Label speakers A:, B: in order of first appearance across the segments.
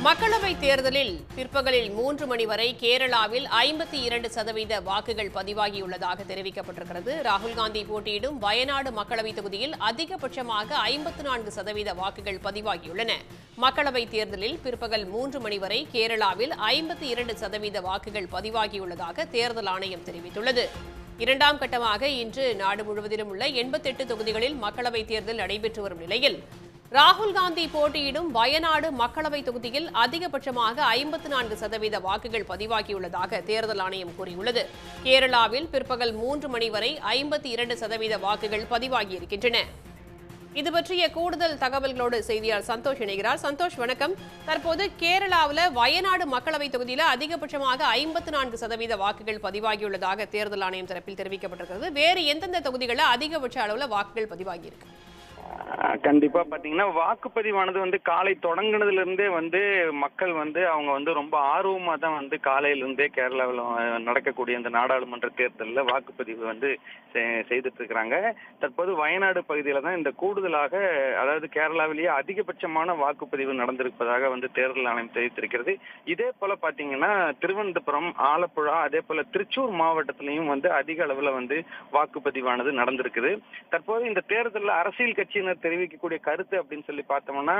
A: மக்களவைத் தேர்தலில் பிற்பகலில் 3 மணி வரை கேரளாவில் 52% வாக்குகள் பதிவாகியுள்ளதாக தெரிவிக்கப்பட்டிருக்கிறது. ராகுல் காந்தி போட்டியிடும் வயநாடு மக்களவைத் தொகுதியில் அதிகபட்சமாக 54% வாக்குகள் பதிவாகியுள்ளன. மக்களவைத் தேர்தலில் பிற்பகல் 3 மணி வரை கேரளாவில் 52% வாக்குகள் பதிவாகியுள்ளதாக தேர்தல் ஆணையம் தெரிவித்துள்ளது. இரண்டாம் கட்டமாக இன்று நாடு முழுவதிலும் உள்ள 88 தொகுதிகளில் மக்களவைத் தேர்தல் நடைபெற்று வரும் நிலையில் ராகுல் காந்தி போட்டியிடும் வயநாடு மக்களவைத் தொகுதியில் அதிகபட்சமாக 54% வாக்குகள் பதிவாகியுள்ளதாக தேர்தல் ஆணையம் கூறியுள்ளது. கேரளாவில் பிற்பகல் 3 மணி வரை 52% வாக்குகள் பதிவாகியிருக்கின்றன. இது பற்றிய கூடுதல் தகவல்களோடு செய்தியாளர் சந்தோஷ் இணைகிறார். சந்தோஷ், வணக்கம். தற்போது கேரளாவில் வயநாடு மக்களவைத் தொகுதியில் அதிகபட்சமாக 54% வாக்குகள் பதிவாகியுள்ளதாக தேர்தல் ஆணையம் தரப்பில் தெரிவிக்கப்பட்டிருக்கிறது. வேறு எந்தெந்த தொகுதிகளில் அதிகபட்ச அளவில் வாக்குகள் பதிவாகியிருக்கு?
B: கண்டிப்பா பாத்தீங்கன்னா வாக்குப்பதிவானது காலை தொடங்குனதுல இருந்தே மக்கள் அவங்க ரொம்ப ஆர்வமா தான் காலையில இருந்தே கேரளாவில் நடக்கக்கூடிய இந்த நாடாளுமன்ற தேர்தலில் வாக்குப்பதிவு செய்துட்டு இருக்கிறாங்க. தற்போது வயநாடு பகுதியில தான் இந்த கூடுதலாக, அதாவது கேரளாவிலேயே அதிகபட்சமான வாக்குப்பதிவு நடந்திருப்பதாக தேர்தல் ஆணையம் தெரிவித்திருக்கிறது. இதே போல பாத்தீங்கன்னா திருவனந்தபுரம், ஆலப்புழா, அதே போல திருச்சூர் மாவட்டத்திலையும் அதிக அளவுல வாக்குப்பதிவானது நடந்திருக்குது. தற்போது இந்த தேர்தலில் அரசியல் கட்சியினர் தெரிவிக்கக்கூடிய கருத்து அப்படின்னு சொல்லி பார்த்தோம்னா,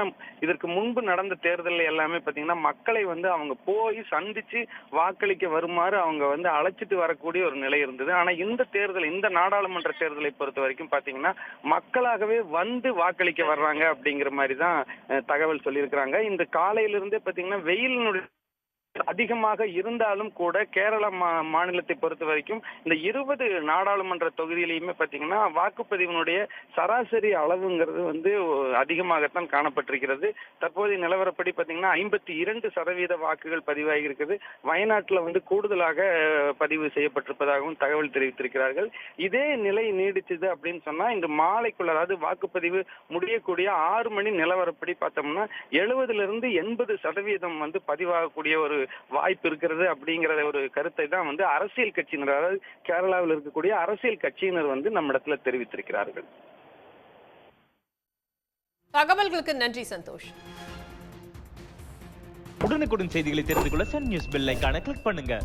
B: இதற்கு முன்பு நடந்த தேர்தல் எல்லாமே பாத்தீங்கன்னா மக்களை அவங்க போய் சந்திச்சு வாக்களிக்க வருமாறு அவங்க அழைச்சிட்டு வரக்கூடிய ஒரு நிலை இருந்தது. ஆனா இந்த தேர்தல், இந்த நாடாளுமன்ற தேர்தலை பொறுத்த வரைக்கும் பாத்தீங்கன்னா மக்களாகவே வாக்களிக்க வர்றாங்க அப்படிங்கிற மாதிரி தான் தகவல் சொல்லியிருக்கிறாங்க. இந்த காலையிலிருந்தே பாத்தீங்கன்னா வெயிலினுடைய அதிகமாக இருந்தாலும் கூட கேரள மாநிலத்தை பொறுத்த வரைக்கும் இந்த 20 நாடாளுமன்ற தொகுதியிலையுமே பாத்தீங்கன்னா வாக்குப்பதிவினுடைய சராசரி அளவுங்கிறது அதிகமாகத்தான் காணப்பட்டிருக்கிறது. தற்போதைய நிலவரப்படி பாத்தீங்கன்னா 52% வாக்குகள் பதிவாகி இருக்குது. வயநாட்டில் கூடுதலாக பதிவு செய்யப்பட்டிருப்பதாகவும் தகவல் தெரிவித்திருக்கிறார்கள். இதே நிலை நீடிச்சது அப்படின்னு சொன்னா இந்த மாலைக்குள்ள, அதாவது வாக்குப்பதிவு முடியக்கூடிய 6 மணி நிலவரப்படி பார்த்தோம்னா 70-80% பதிவாகக்கூடிய ஒரு வாய்ப்பு இருக்கிறது அப்படிங்கிற ஒரு கருத்தை தான் அரசியல் கட்சியினர், அதாவது கேரளாவில் இருக்கக்கூடிய அரசியல் கட்சியினர் நம்மிடத்துல தெரிவித்திருக்கிறார்கள்.
A: தகவல்களுக்கு நன்றி சந்தோஷ்.
C: உடனுக்குடன் செய்திகளை தெரிந்து கொள்ள சன் நியூஸ் பெல் ஐகானை கிளிக் பண்ணுங்க.